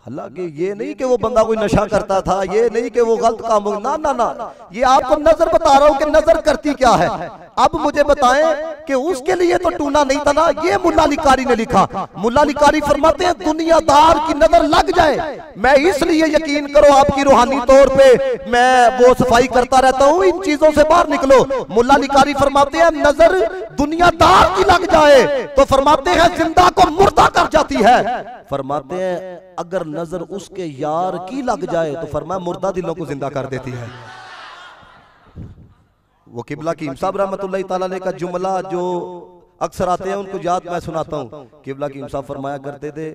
अल्लाह के ये नहीं कि वो बंदा कोई नशा करता था, ये नहीं कि वो गलत काम हो, ना ना ना, ये आपको नजर बता रहा हूं कि नजर करती क्या है। अब मुझे बताएं कि उसके लिए तो टूना नहीं था ना, ये मुल्ला अली कारी ने लिखा। मुल्ला अली कारी फरमाते हैं दुनियादार की नजर लग जाए, मैं इसलिए यकीन करो आपकी रूहानी तौर पे मैं वो सफाई करता रहता हूं, इन चीजों से बाहर निकलो। मुल्ला अली कारी फरमाते हैं नजर दुनियादार की लग जाए तो फरमाते हैं जिंदा को मुर्दा कर जाती है। फरमाते हैं अगर नजर उसके यार की लग जाए तो फरमाया मुर्दा दिलों को जिंदा कर देती है। वो किबला कीम साहब रहमतुल्लाह तआला अलैह का जुमला जो अक्सर आते हैं उनको याद मैं सुनाता हूं। किबला कीम साहब फरमाया करते थे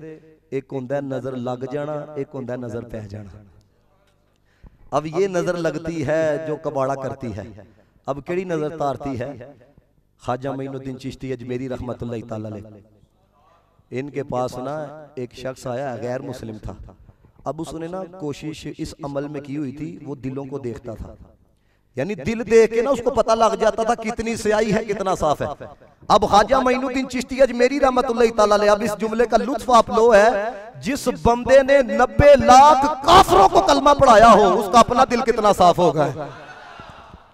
एक होंदा नजर लग जाना, एक होंदा नजर पै जाना। अब ये नजर लगती है जो कबाड़ा करती है, अब केड़ी नजर तारती है? ख्वाजा मोइनुद्दीन चिश्ती अजमेरी रहमतुल्लाह तआला अलैह, इनके पास ना एक शख्स आया, गैर मुस्लिम था। अब उसने ना कोशिश इस अमल में की हुई थी, वो दिलों को देखता था, यानी दिल देख के ना उसको पता लग जाता था कितनी स्याही है कितना साफ है। अब ख्वाजा मोइनुद्दीन चिश्ती अजमेरी रहमतुल्लाह तआला अलैह, अब इस जुमले का लुत्फ आप लो है, जिस बंदे ने 90 लाख काफरों को कलमा पढ़ाया हो उसका अपना दिल कितना साफ होगा।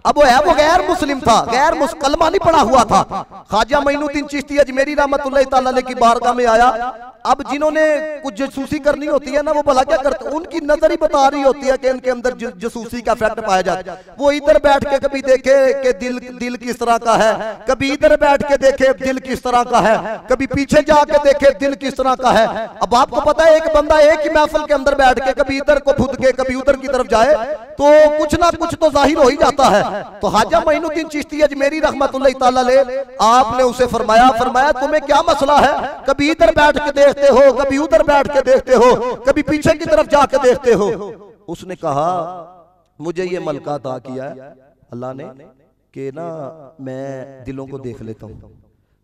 अब वो गैर मुस्लिम था, कलमा नहीं पढ़ा हुआ था। ख्वाजा मोइनुद्दीन चिश्ती अजमेरी रहमतुल्लाह तआला अलैह की बारगाह में आया। अब जिन्होंने कुछ जसूसी करनी होती है ना, वो भला क्या करते, उनकी नजर ही बता रही होती है कि इनके अंदर जसूसी का फैक्ट पाया जाता है। वो इधर बैठ के कभी देखे कि दिल किस तरह का है, कभी इधर बैठ के देखे दिल किस तरह का है, कभी पीछे जाके देखे दिल किस तरह का है। अब आपको पता है एक बंदा एक ही महफिल के अंदर बैठ के कभी इधर को फुद के कभी उधर की तरफ जाए तो कुछ ना कुछ तो जाहिर हो ही जाता है। तो ख्वाजा मोइनुद्दीन चिश्ती अजमेरी रहमतुल्लाह तआला अलैह, आपने उसे फरमाया तुम्हें क्या मसला है, कभी इधर बैठ के देखते हो, कभी उधर बैठ के देखते हो, कभी पीछे की तरफ जाके देखते हो। उसने कहा मुझे ये मलका अता किया है अल्लाह ने कि ना मैं दिलों को देख लेता हूं।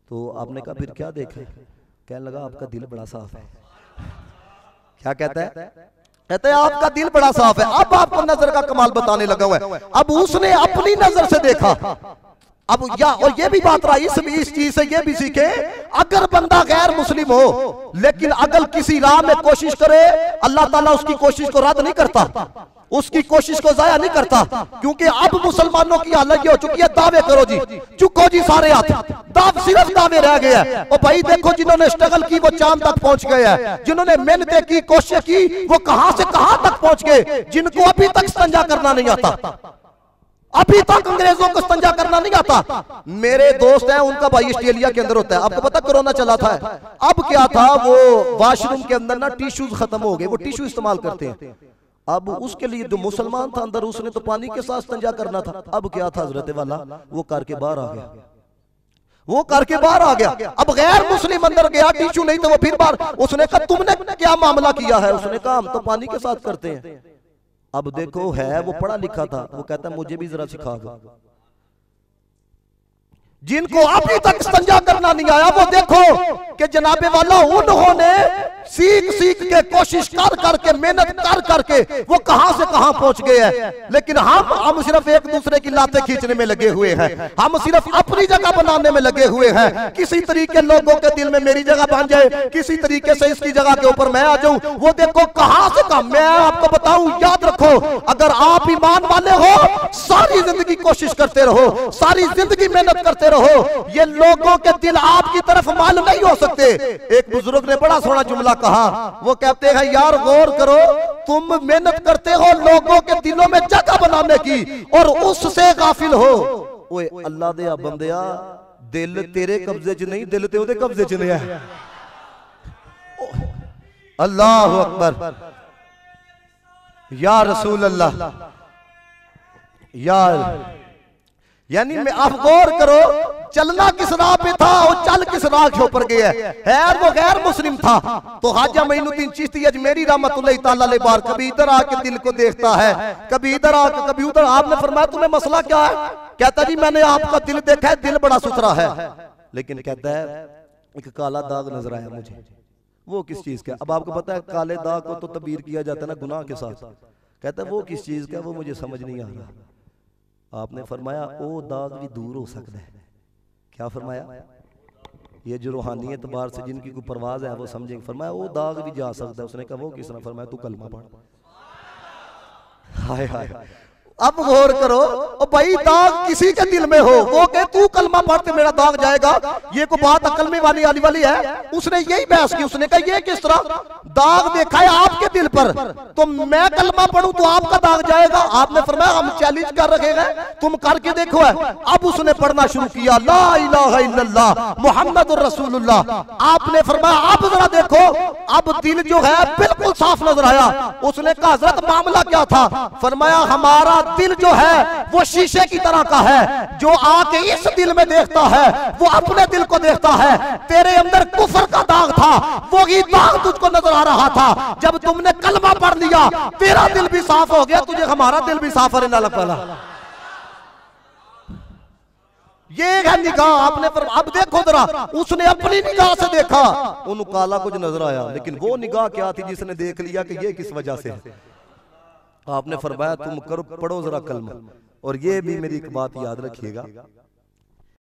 तो आपने कहा फिर क्या देखे? कहने लगा आपका दिल बड़ा साफ है। क्या कहता है? कहते हैं आपका दिल बड़ा साफ है। अब आपको नजर का कमाल बताने लगा हुआ है। अब उसने अपनी नजर से देखा। अब और ये भी बात रहा, इस चीज से ये भी सीखे, अगर बंदा गैर मुस्लिम हो लेकिन अगर किसी राह में कोशिश करे, अल्लाह ताला उसकी कोशिश को रद्द नहीं करता, उसकी कोशिश को जाया नहीं करता। क्योंकि अब मुसलमानों की हालत ये हो चुकी है, दावे करो जी, चुको जी सारे हाथ, सिर्फ दावे रह गए हैं। और भाई देखो जिन्होंने स्ट्रगल की वो चांद तक पहुंच गए हैं, जिन्होंने मेहनत की कोशिश की वो कहां से कहां तक पहुंच गए। जिनको अभी तक इस्तिंजा करना नहीं आता, अभी तक अंग्रेजों को इस्तिंजा करना नहीं आता। मेरे दोस्त हैं उनका भाई ऑस्ट्रेलिया के अंदर होता है। आपको पता कोरोना चला था, अब क्या था, वो वॉशरूम के अंदर ना टिश्यूज खत्म हो गए, वो टिश्यू इस्तेमाल करते हैं। अब उसके लिए जो मुसलमान था अंदर, उसने तो पानी के साथ इस्तिंजा करना था। अब क्या था हजरत वाला, वो करके बाहर आ गया, वो करके बाहर आ गया। अब गैर मुस्लिम अंदर गया, टिश्यू नहीं तो वो फिर बाहर। उसने कहा तुमने क्या मामला किया है? उसने कहा हम तो पानी के साथ करते हैं। अब देखो है वो पढ़ा लिखा था, वो कहता है मुझे भी जरा सिखा दो। जिनको अभी तक इस्तिंजा करना नहीं आया वो देखो कि जनाबे वाला उन्होंने सीख के कोशिश कर करके मेहनत कर करके वो कहां से कहां पहुंच गए हैं। लेकिन हम सिर्फ एक दूसरे की लातें खींचने में लगे हुए हैं, हम सिर्फ अपनी जगह बनाने में लगे हुए हैं। किसी तरीके लोगों के दिल में मेरी जगह बन जाए, किसी तरीके से इसकी जगह के ऊपर मैं आ जाऊं। वो देखो कहां से कहां। मैं आपको बताऊं, याद रखो, अगर आप ईमान वाले हो सारी जिंदगी कोशिश करते रहो, सारी जिंदगी मेहनत करते रहो, ये लोगों के दिल आपकी तरफ माल नहीं हो सकते। एक बुजुर्ग ने बड़ा सोना जुमला कहा, वो कहते हैं यार गौर करो, तुम मेहनत करते हो लोगों के दिलों में जगह बनाने की और उससे गाफिल हो। ओए अल्लाह दे बंदिया, दिल तेरे कब्जे च नहीं, दिल ते ओदे कब्जे च नहीं है। अल्लाह अकबर, या रसूल अल्लाह, यार यानी मैं आप गौर करो, चलना किस राह पे था और चल किस राह के ऊपर गया है। वो गैर मुस्लिम था। तो ख्वाजा मोइनुद्दीन चिश्ती अजमेरी रहमतुल्लाह तआला अलैह बार कभी इधर आके दिल को देखता है, कभी इधर आके कभी उधर। आपने फरमाया तुम्हें मसला क्या है? कहता जी मैंने आपका दिल देखा है, दिल बड़ा सुथरा है, लेकिन कहता है एक काला दाग नजर आया मुझे। वो किस चीज का? अब आपको पता है काले दाग को तो तबीर किया जाता है ना गुनाह के साथ। कहता है वो किस चीज का, वो मुझे समझ नहीं आ रहा। आपने फरमाया ओ दाग भी दूर हो सकता है। क्या फरमाया? ये जो रूहानी एतबार से जिनकी कोई परवाज है वो समझेंगे। फरमाया वो दाग भी जा सकता है। उसने कहा वो किस तरह? फरमाया तू कलमा पढ़। हाय हाय, अब गौर करो, ओ भाई दाग किसी के दिल में हो, वो कहे तू कलमा पढ़ते मेरा दाग जाएगा, ये कोई बात अकल में वाली आने वाली है? उसने यही बहस की। उसने कहा ये किस तरह? दाग देखा है आपके दिल पर, तो मैं कलमा पढ़ूं तो आपका दाग जाएगा? आपने फरमाया हम चैलेंज कर रखे हैं, तुम करके देखो है। अब उसने पढ़ना शुरू किया, ला इलाहा इल्लल्लाह मुहम्मदुर रसूलुल्लाह। आपने फरमाया अब जरा देखो, अब दिल जो है बिल्कुल साफ नजर आया। उसने कहा हजरत मामला क्या था? फरमाया हमारा दिल जो है वो शीशे की तरह का है, जो आके इस दिल में देखता है वो अपने दिल को देखता है। तेरे अंदर कुफर का दाग था, वो ही दाग तुझको नजर आ रहा था। जब तुमने कलमा पढ़ लिया तेरा दिल भी साफ हो गया, तुझे हमारा दिल भी साफ होने लगा। ये है निगाह। आपने पर अब देखो जरा, उसने अपनी निगाह से देखा, उन्हें काला कुछ नजर आया, लेकिन वो निगाह क्या थी जिसने देख लिया कि ये किस वजह से है। आपने फरमाया तुम करो, पढ़ो जरा कलमा। और ये भी मेरी एक बात याद रखिएगा,